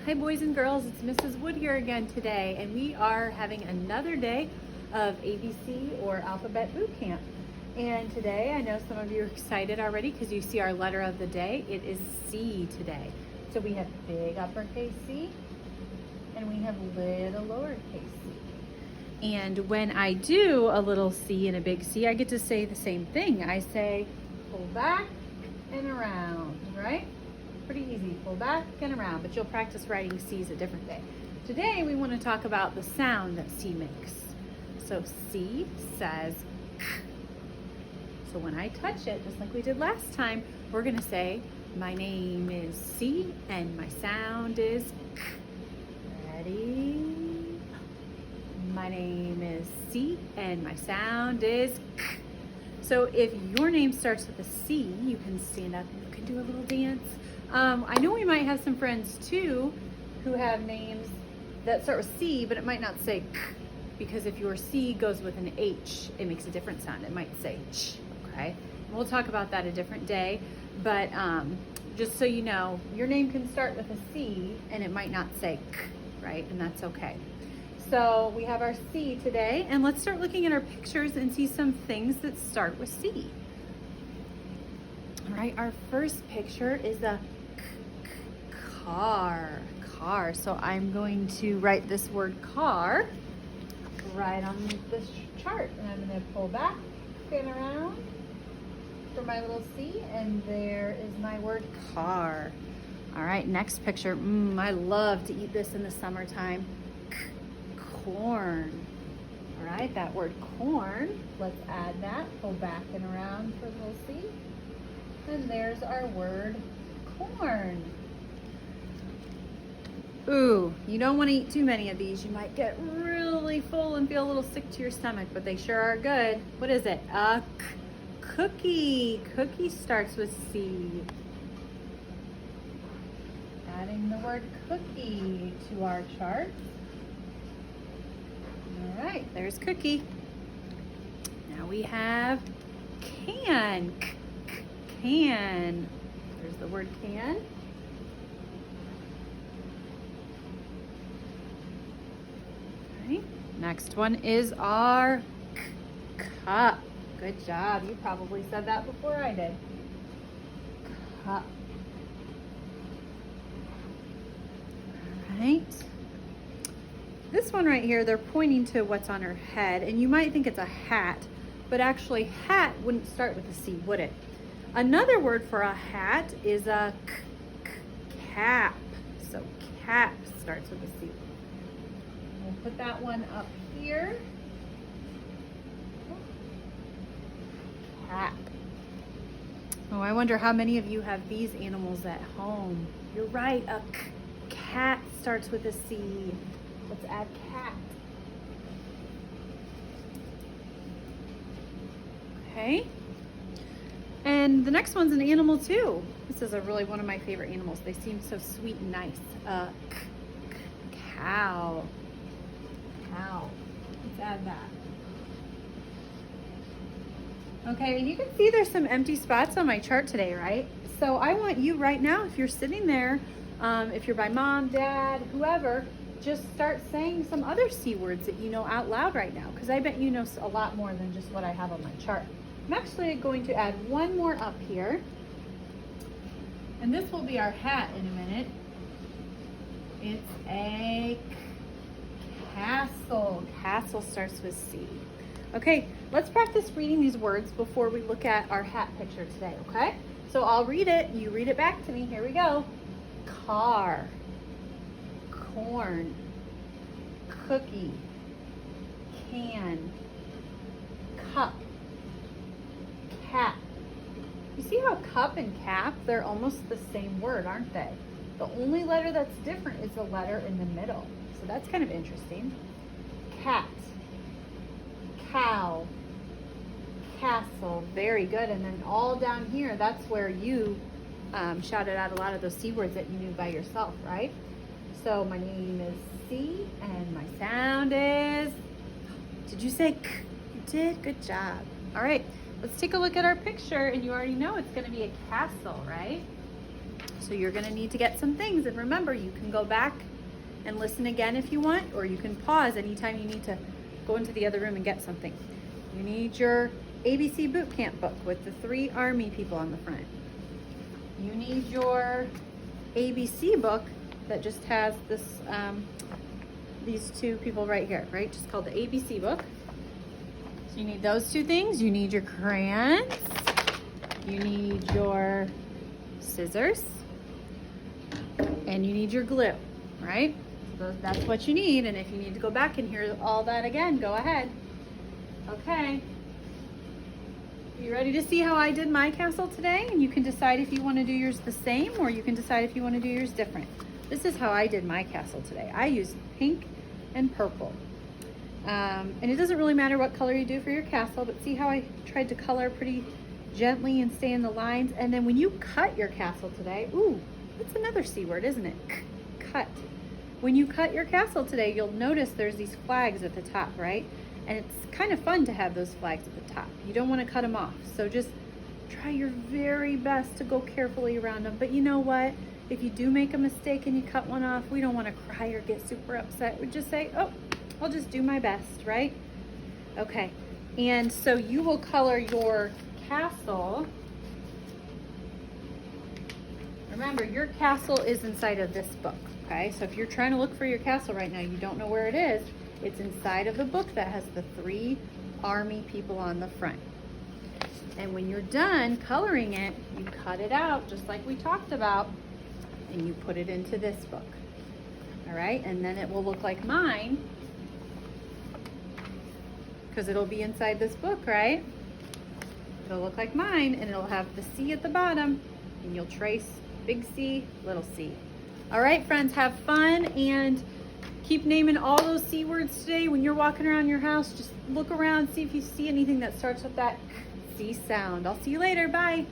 Hi boys and girls, it's Mrs. Wood here again today, and we are having another day of ABC or Alphabet Boot Camp. And today, I know some of you are excited already because you see our letter of the day. It is C today. So we have big uppercase C and we have little lowercase c. And when I do a little c and a big C, I get to say the same thing. I say pull back and around, right? Pretty easy, pull back and around, but you'll practice writing C's a different day. Today we want to talk about the sound that C makes. So C says k. So when I touch it, just like we did last time, we're gonna say, my name is C and my sound is k. Ready? My name is C and my sound is k. So if your name starts with a C, you can stand up and you can do a little dance. I know we might have some friends too who have names that start with C, but it might not say k, because if your C goes with an H, it makes a different sound. It might say ch, okay? We'll talk about that a different day, but just so you know, your name can start with a C and it might not say k, right? And that's okay. So we have our C today, and let's start looking at our pictures and see some things that start with C. All right, our first picture is a car. So I'm going to write this word car right on this chart, and I'm going to pull back and around for my little C, and there is my word car. All right, next picture. I love to eat this in the summertime. Corn. All right, that word corn. Let's add that. Pull back and around for the little C, and there's our word corn. Ooh, you don't want to eat too many of these. You might get really full and feel a little sick to your stomach, but they sure are good. What is it? A cookie. Cookie starts with C. Adding the word cookie to our chart. All right, there's cookie. Now we have can. Can. There's the word can. Next one is our cup. Good job. You probably said that before I did. Cup. All right. This one right here, they're pointing to what's on her head, and you might think it's a hat, but actually hat wouldn't start with a C, would it? Another word for a hat is a cap. So cap starts with a C. We'll put that one up here. Cat. Oh, I wonder how many of you have these animals at home. You're right, a cat starts with a C. Let's add cat. Okay. And the next one's an animal too. This is one of my favorite animals. They seem so sweet and nice. Cow. Cow. Let's add that. Okay, and you can see there's some empty spots on my chart today, right? So I want you right now, if you're sitting there, if you're by mom, dad, whoever, just start saying some other C words that you know out loud right now, because I bet you know a lot more than just what I have on my chart. I'm actually going to add one more up here, and this will be our hat in a minute. It's a castle. Castle starts with C. Okay, let's practice reading these words before we look at our hat picture today, okay? So I'll read it, you read it back to me. Here we go. Car, corn, cookie, can, cup, cap. You see how cup and cap, they're almost the same word, aren't they? The only letter that's different is the letter in the middle. So that's kind of interesting. Cat, cow, castle, very good. And then all down here, that's where you shouted out a lot of those C words that you knew by yourself, right? So my name is C and my sound is, did you say k? You did, good job. All right, let's take a look at our picture, and you already know it's gonna be a castle, right? So you're gonna need to get some things, and remember, you can go back and listen again if you want, or you can pause anytime you need to go into the other room and get something. You need your ABC bootcamp book with the 3 Army people on the front. You need your ABC book that just has this, these 2 people right here, right? Just called the ABC book. So you need those 2 things. You need your crayons. You need your scissors. And you need your glue, right? So that's what you need. And if you need to go back and hear all that again, go ahead. Okay. You ready to see how I did my castle today? And you can decide if you want to do yours the same, or you can decide if you want to do yours different. This is how I did my castle today. I used pink and purple. And it doesn't really matter what color you do for your castle, but see how I tried to color pretty gently and stay in the lines. And then when you cut your castle today, ooh, that's another C word, isn't it? Cut. When you cut your castle today, you'll notice there's these flags at the top, right? And it's kind of fun to have those flags at the top. You don't want to cut them off. So just try your very best to go carefully around them. But you know what? If you do make a mistake and you cut one off, we don't want to cry or get super upset. We just say, oh, I'll just do my best, right? Okay. And so you will color your castle. Remember, your castle is inside of this book, okay? So if you're trying to look for your castle right now, you don't know where it is, it's inside of the book that has the 3 Army people on the front. And when you're done coloring it, you cut it out just like we talked about, and you put it into this book. All right, and then it will look like mine, because it'll be inside this book, right? It'll look like mine, and it'll have the C at the bottom, and you'll trace big C, little c. All right, friends, have fun, and keep naming all those C words today. When you're walking around your house, just look around, see if you see anything that starts with that C sound. I'll see you later. Bye.